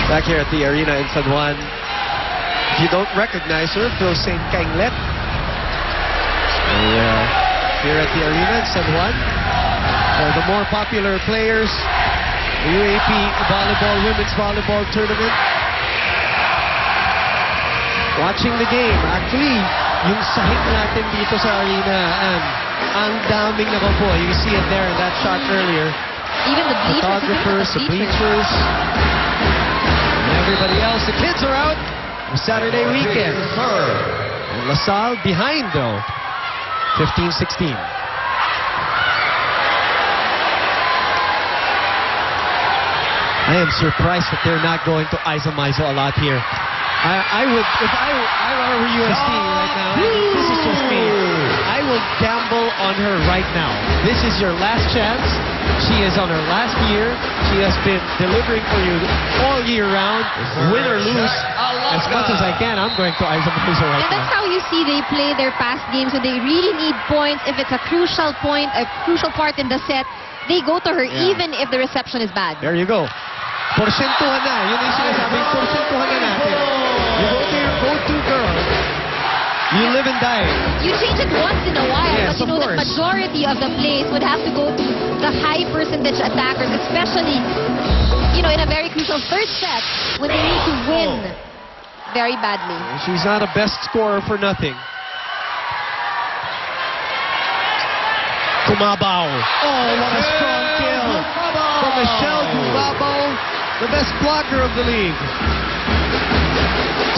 Back here at the arena in San Juan. If you don't recognize her, Phil St. Kainglet. Here at the arena in San Juan. For the more popular players, the UAP women's volleyball tournament. Watching the game. Actually, yung sahig natin dito sa arena, ang daming nakaupo. You see it there in that shot earlier. Even the bleachers. Photographers, the bleachers, and everybody else. The kids are out for Saturday weekend. And LaSalle behind, though, 15-16. I am surprised that they're not going to Iso a lot here. I would, if I were USD right now, this is just me, I will gamble on her right now. This is your last chance. She is on her last year. She has been delivering for you all year round. Win or lose, as much as I can, I'm going to Iso right And now. that's how you see they play their past games. So they really need points. If it's a crucial point, a crucial part in the set, they go to her even if the reception is bad. There you go. Porsentuhan na. Yun yung sinasabing porsentuhan na natin. You go to your go-to girl. You live and die. You change it once in a while, Yes, but you know of the course. majority of the plays would have to go to the high percentage attackers, especially, you know, in a very crucial first set when they need to win very badly. She's not a best scorer for nothing. Kumabao. Oh, what a strong kill from Michelle Kumabao, the best blocker of the league.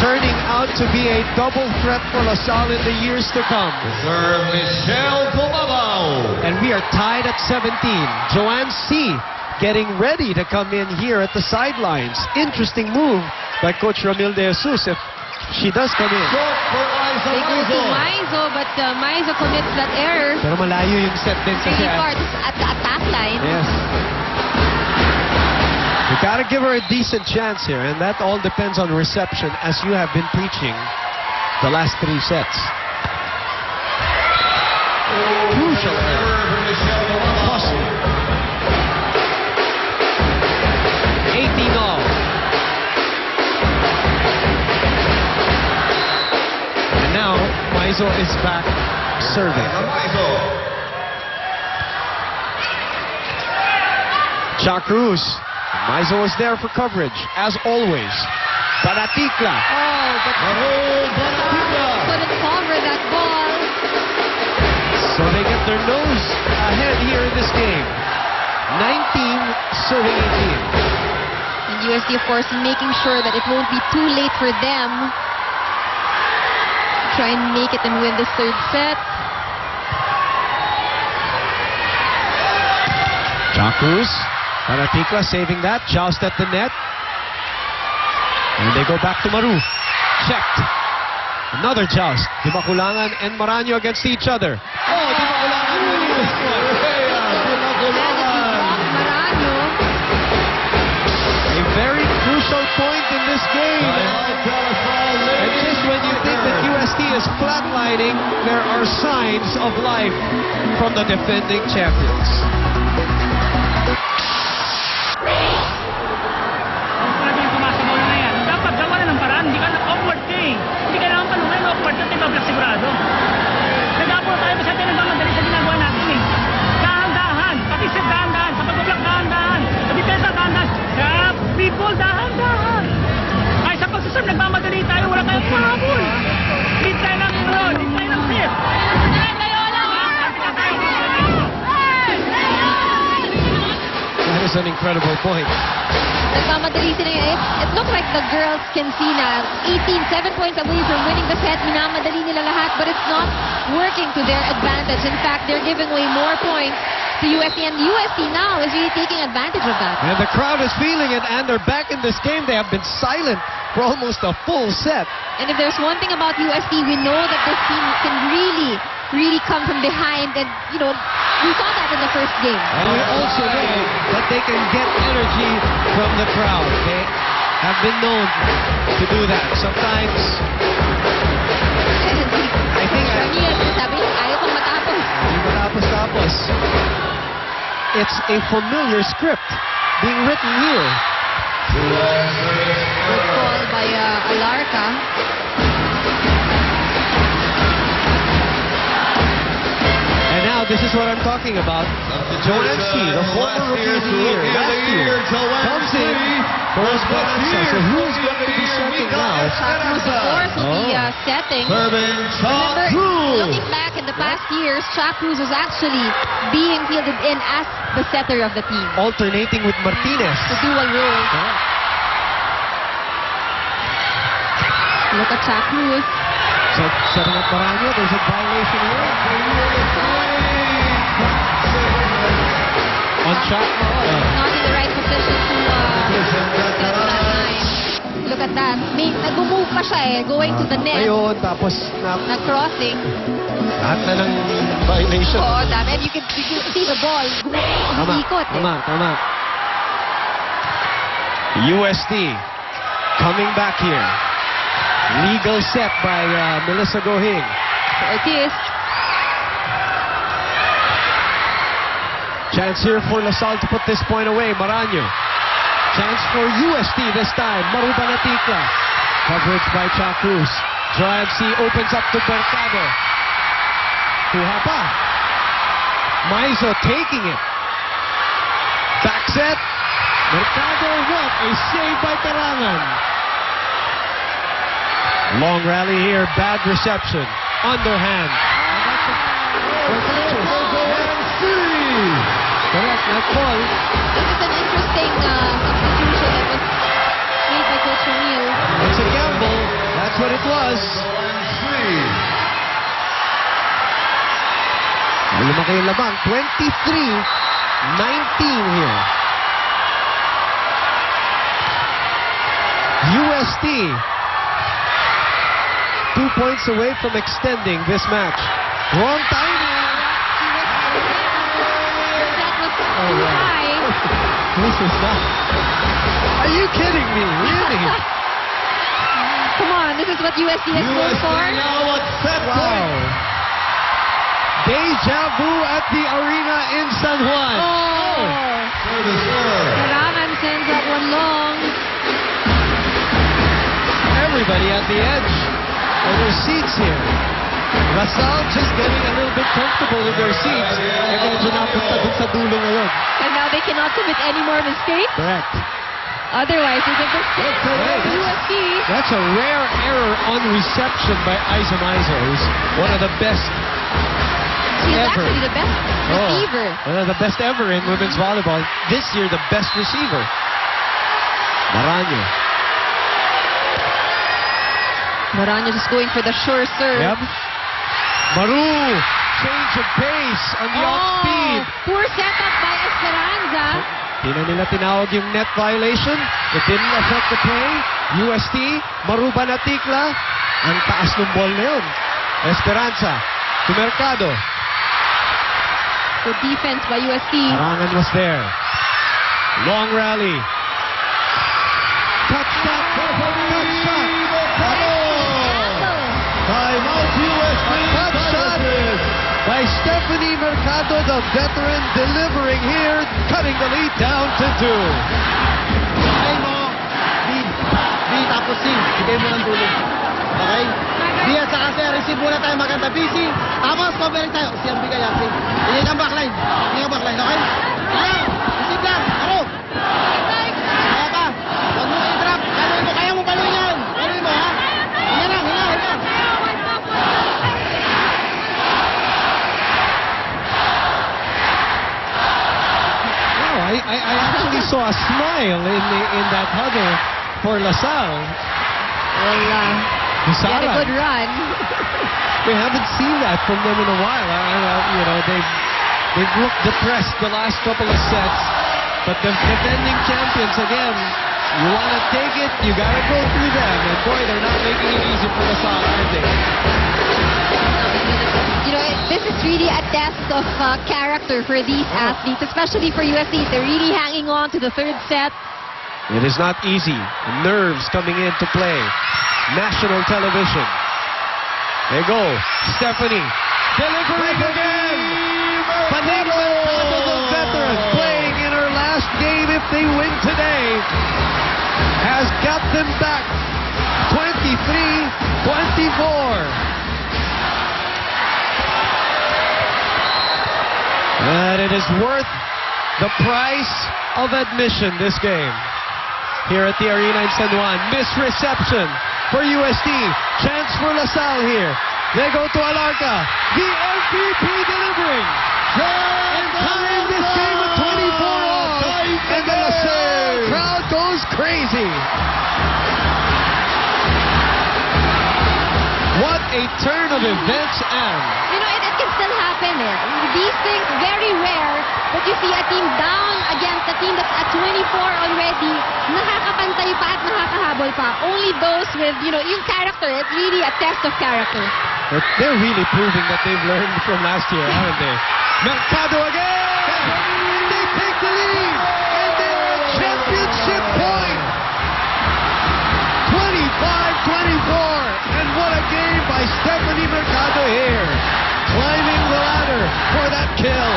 Turning out to be a double threat for LaSalle in the years to come. Serve Michelle Kumabao. And we are tied at 17. Joanne C. getting ready to come in here at the sidelines. Interesting move by Coach Ramil de Jesus if she does come in. Short for Isa They go to Maizo. Maizo, but Maizo commits that error. Pero malayo yung set din kasi. Really far at the attack line. Yes. You gotta give her a decent chance here, and that all depends on reception, as you have been preaching the last 3 sets. Crucial error. Serve Michelle Kumabao. 18 all. And now Maizo is back serving. Isa Maizo. Chacruz. Maizo was there for coverage, as always. Baratikla. Oh, but Raul Baratikla. couldn't cover that ball. So they get their nose ahead here in this game. 19 serving 18. And USD, of course, making sure that it won't be too late for them. Try and make it and win this third set. Chacruz. Baratikla saving that. Joust at the net. And they go back to Maru. Checked. Another joust. Dimakulangan and Maranyo against each other. Oh, Dimakulangan winning this one. Maranyo. A very crucial point in this game. And just when you think that UST is flatlining, there are signs of life from the defending champions. Pwede yung pumasok mo na yan. Dapat gawa na ng paraan. Hindi ka na awkward ka eh. Hindi ka naman palungay awkward ka. Di ba black sigurado? Nag-apuro tayo kasi natin nagmamadali sa ginagawa natin eh. Dahan-dahan. Pati set dahan-dahan. Sa pag-block dahan-dahan. Sa depensa dahan-dahan. Sa people dahan-dahan. Ay sa pagsuserve nagmamadali tayo. Wala tayong pahabol. Lead tayo ng set. That is an incredible point. Nagmamadali sila yun. It looks like the girls can see na 7 points away from winning the set. Minamadali nila lahat, but it's not working to their advantage. In fact, they're giving away more points to UST, and UST now is really taking advantage of that. And the crowd is feeling it, and they're back in this game. They have been silent for almost a full set. And if there's one thing about UST, we know that this team can really come from behind, and you know, we saw that in the first game. And we also know that they can get energy from the crowd. They have been known to do that. Sometimes, I think sabi, ayaw kong matapos. matapos. It's a familiar script being written here. Good call by Alarca. And now, this is what I'm talking about. Joanski, the former rookie of the year, last year, comes in for Esperanza. So who's going to be setting now? Chuck Cruz, of course, will be setting. Serving Chuck Remember, Cruz. looking back in the past years, Chuck Cruz was actually being fielded in as the setter of the team. Alternating with Martinez. The dual role. Look at Chuck Cruz. So, setting up Marano, there's a violation here. On shot. Not in the right position to set that line. Look at that. Nag-move pa siya going to the net. Ayun, tapos Nag-crossing. lahat na ng violation. Oo, dami. And you can see the ball. Umiikot. Tama. UST coming back here. Legal set by Melissa Gohing. Ortiz. Chance here for LaSalle to put this point away. Marano. Chance for UST this time. Maruba Natikla. Coverage by Chuck Cruz. Drive C opens up to Mercado. Kuha pa. Maizo taking it. Back set. Mercado, what a save by Tarangan. Long rally here, bad reception. Underhand. Correct, that call. This is an interesting substitution that was made by Coach O'Neill. It's a gamble. That's what it was. Lumaki yung labang. 23-19 here. UST 2 points away from extending this match. Wrong timing. That was too wow. high. This is not. Are you kidding me? Really? Come on, this is what USD has scored for. now at set Wow. point. Deja vu at the arena in San Juan. Oh! Service error. Tarangan sends that one long. Everybody at the edge of their seats here. LaSalle just getting a little bit comfortable in their seats. Eh, medyo napunta dun sa dulo ngayon. And now they cannot commit any more mistakes. Correct. Otherwise, it's a good set for USD. That's a rare error on reception by Izomaizo, who's one of the best He's ever. actually the best receiver. One of the best ever in women's volleyball. This year, the best receiver. Marano. Morano just going for the sure serve. Yep. Maru. Change of pace on the off-speed. Poor setup by Esperanza. Di na nila tinawag yung net violation. It didn't affect the play. UST, Maruba Natikla. Ang taas ng ball na yun. Esperanza to Mercado. Good defense by USD. Tarangan was there. Long rally. Touch shot. Touch shot. Time out USD. Touch shot by Stephanie Mercado, the veteran, delivering here, cutting the lead down to 2. Ay mo, B tapos C, bigay mo ng tulong. Okay? B at saka C, receive muna tayo maganda. BC, tapos pabalik tayo. C ang bigay yan, C. Hindi kang backline. Hindi kang backline, okay? Kaya, receive lang. Ako. Kaya ka. Huwag mo i-drop. Kaya mo paluin yan. Paluin mo, ha? Hinga lang, hinga. I actually saw a smile in that huddle for LaSalle. Well, he had a Sara. good run. We haven't seen that from them in a while. You know, they've looked depressed the last couple of sets, but the defending champions again. You want to take it, you got to go through them. And boy, they're not making it easy for LaSalle, aren't they? You know, this is really a test of character for these athletes, especially for USD. They're really hanging on to the third set. It is not easy. Nerves coming into play. National television. There you go. Stephanie. Delivering again. Vanessa Mercado, the veteran, playing in her last game if they win today. has got them back 23-24. And it is worth the price of admission, this game. Here at the arena in San Juan. Misreception for USD. Chance for LaSalle here. They go to Alarca. The MVP delivering. And tying this game at 24 all. And the LaSalle crowd goes crazy. What a turn of events, and You know, it can still happen. These things, very rare, but you see a team down against a team that's at 24 already, nakakapantay pa at nakakahabol pa. Only those with, you know, yung character. It's really a test of character. they're really proving that they've learned from last year, haven't they? Mercado again! They take the lead, and they're at championship point! 25-24, and what a game by Stephanie Mercado here. Climbing the ladder for that kill.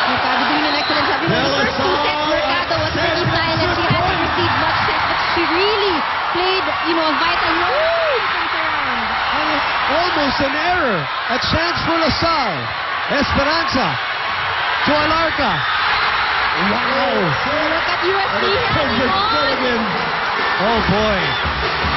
Mercado doing an excellent job. You know, the first two sets, Mercado was pretty silent. She hasn't received much sets, but she really played, you know, a vital role. Almost an error. A chance for LaSalle. Esperanza to Alarca. Wow. Look at USD hanging on. Oh boy.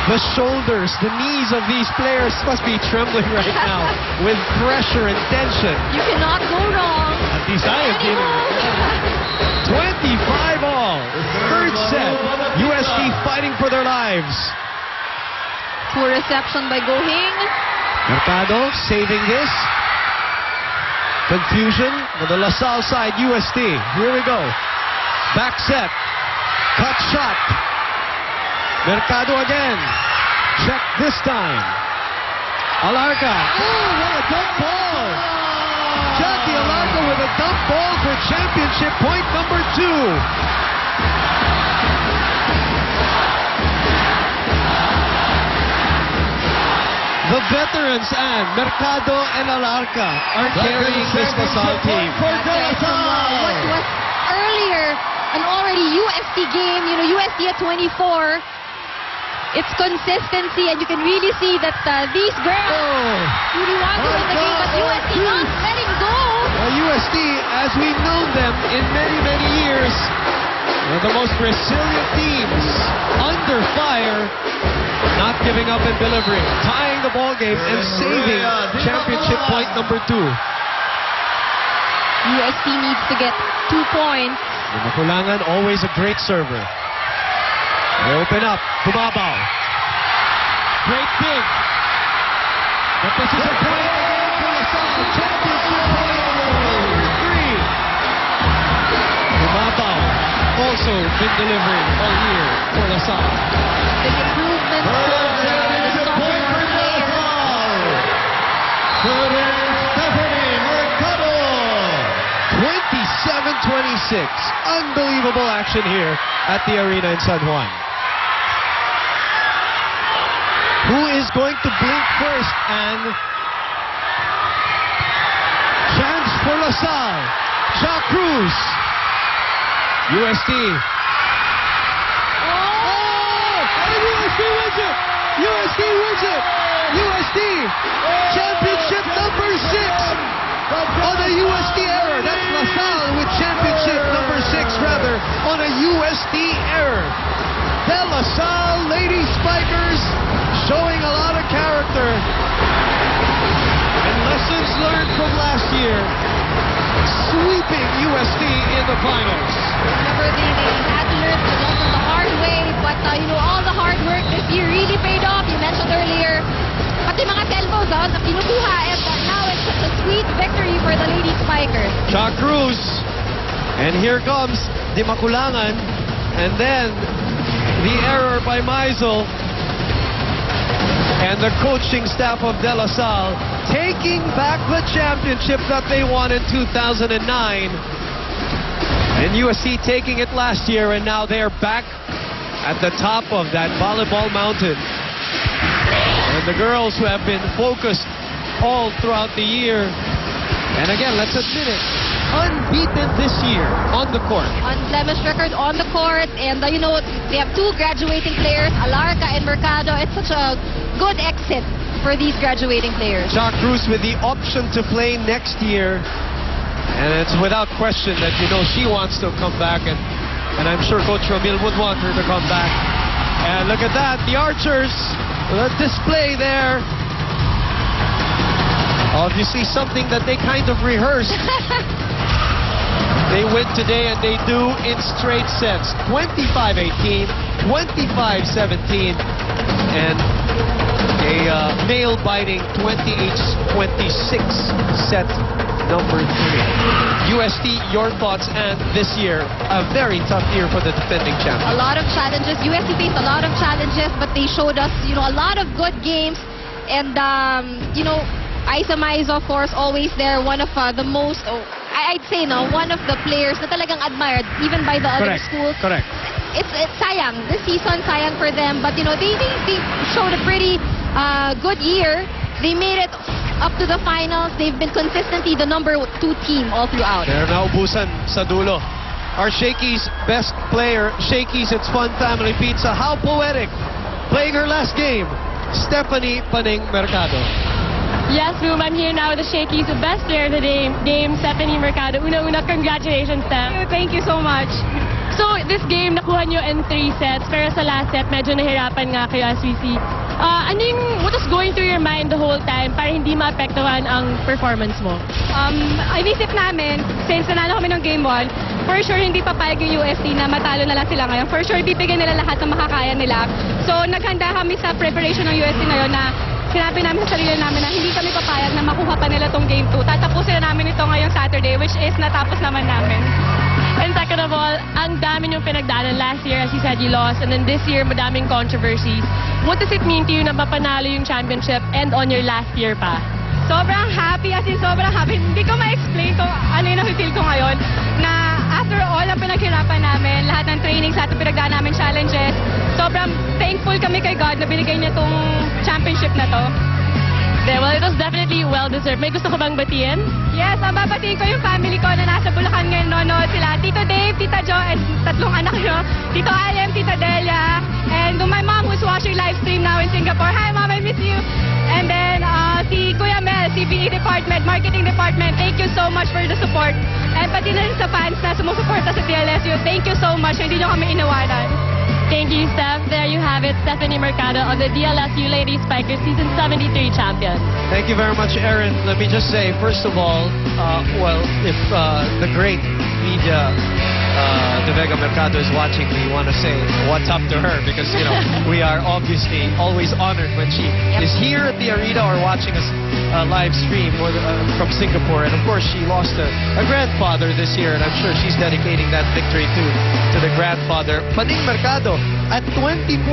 The shoulders, the knees of these players must be trembling right now with pressure and tension. You cannot go wrong. At least I am feeling it. 25 all. Third set. USD fighting for their lives. Poor reception by Go Hing. Mercado saving this. Confusion on the LaSalle side, USD. Here we go. Back set. Cut shot. Mercado again. Check this time. Alarca. Oh, what a dump ball. Jackie Alarca with a dump ball for championship point number 2. The veterans and Mercado and Alarca are carrying this LaSalle team. What was earlier an already USD game, you know, USD at 24. It's consistency, and you can really see that these girls really want to win the game, but USD not letting go. Well, USD, as we've known them in many, many years, are the most resilient teams under fire, not giving up and delivering, tying the ball game and saving championship point number 2. USD needs to get 2 points. Makulangan, always a great server. They open up. Bumabaw. Great big. But this is a point again for LaSalle. Championship point number 3. Bumabaw also been delivering all year for LaSalle. The improvements towards the sophomore players. Stephanie Mercado. 27-26. Unbelievable action here at the arena in San Juan. Who is going to blink first? And chance for LaSalle. Ja Cruz. USD. Oh! And USD wins it! USD wins it! USD! Championship number 6 on a USD error. That's LaSalle with championship number 6, rather, on a USD error. The LaSalle Lady Spikers showing a lot of character and lessons learned from last year, sweeping USD in the finals. Remember, they had to learn the lesson the hard way, but you know, all the hard work this year really paid off. You mentioned earlier, pati mga elbows na kinukuha, and now it's just a sweet victory for the Lady Spikers. Ja Cruz, and here comes Di Makulangan, and then the error by Maisel. And the coaching staff of De La Salle taking back the championship that they won in 2009. And USC taking it last year, and now they're back at the top of that volleyball mountain. And the girls who have been focused all throughout the year. And again, let's admit it, unbeaten this year on the court. Unblemished record on the court, and you know, they have two graduating players, Alarca and Mercado. It's such a good exit for these graduating players. Jacques Cruz with the option to play next year, and it's without question that she wants to come back, and I'm sure Coach Ramil would want her to come back. And look at that, the Archers, the display there. Obviously something that they kind of rehearsed. They win today, and they do in straight sets. 25-18, 25-17, and a nail-biting 28-26 set number 3. UST, your thoughts, and this year, a very tough year for the defending A champions. lot of challenges. USC faced a lot of challenges, but they showed us, a lot of good games. And, Isa Maizo, of course, always there. One of the most, I'd say, one of the players na talagang admired, even by the other schools. Correct. It's sayang. This season, sayang for them. But, they showed a pretty good year. They made it up to the finals. They've been consistently the number 2 team all throughout. They're naubusan sa dulo. Our Shakey's best player, Shakey's It's Fun Family Pizza. How poetic. Playing her last game, Stephanie Paning Mercado. Yes, Boom, I'm here now with the Shakey's, the best player of the game, Stephanie Mercado. Una, congratulations, Steph. Thank you so much. So, this game, nakuha nyo in 3 sets, pero sa last set, medyo nahirapan nga kayo as we see. What was going through your mind the whole time para hindi maapektuhan ang performance mo? Inisip namin, since nanalo kami ng game 1, for sure hindi papayag yung UST na matalo na lang sila ngayon. For sure, bibigyan nila lahat ng makakaya nila. So, naghanda kami sa preparation ng UST ngayon na sinabi namin sa sarili namin na hindi kami papayag na makuha pa nila tong game 2. Tatapusin na namin ito ngayong Saturday, which is natapos naman namin. And second of all, ang dami niyong pinagdaanan. Last year, as you said, you lost. And then this year, madaming controversies. What does it mean to you na mapanalo yung championship and on your last year pa? Sobrang happy, as in sobrang happy. Hindi ko ma-explain kung ano yung nakifeel ko ngayon. Na after all ang pinaghirapan namin, lahat ng trainings, lahat ng pinagdaan namin challenges, sobrang thankful kami kay God na binigay niya tong championship na to. Well, it was definitely well-deserved. May gusto ko bang batiin? Yes, ang babatiin ko yung family ko na nasa Bulacan ngayon, nanonood sila. Tito Dave, Tita Jo, and 3 anak nyo. Tito Alem, Tita Delia, and my mom who's watching live stream now in Singapore. Hi, Mom, I miss you. And then, si Kuya Mel, CBE Department, Marketing Department, thank you so much for the support. And pati na rin sa fans na sumusuporta sa DLSU, thank you so much. Hindi nyo kami inawanan. Thank you, Steph. There you have it, Stephanie Mercado of the DLSU Ladies Spikers Season 73 champion. Thank you very much, Aaron. Let me just say, first of all, if the great media, De Vega Mercado is watching, we want to say what's up to her because, we are obviously always honored when she is here at the arena or watching us live stream from Singapore. And of course, she lost a grandfather this year, and I'm sure she's dedicating that victory to the grandfather. Paning Mercado at 24-22,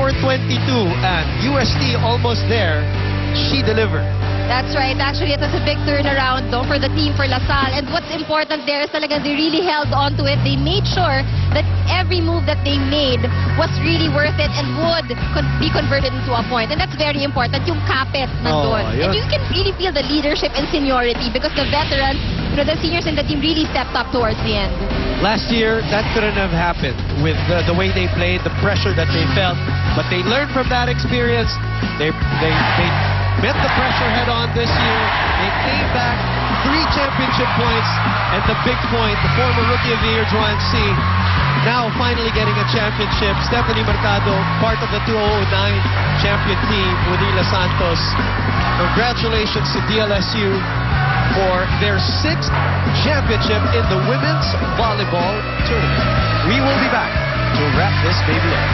and UST almost there. She delivered. That's right. Actually, it was a big turnaround for the team, for LaSalle. And what's important there is talaga they really held on to it. They made sure that every move that they made was really worth it and would be converted into a point. And that's very important. Yung kapit nandun. And you can really feel the leadership and seniority because the veterans, the seniors in the team really stepped up towards the end. Last year, that couldn't have happened with the way they played, the pressure that they felt. But they learned from that experience. They met the pressure head on this year. They came back 3 championship points, and the big point, the former Rookie of the Year, Joanne C., now finally getting a championship. Stephanie Mercado, part of the 2009 champion team with Ila Santos. Congratulations to DLSU for their 6th championship in the women's volleyball tournament. We will be back to wrap this baby up.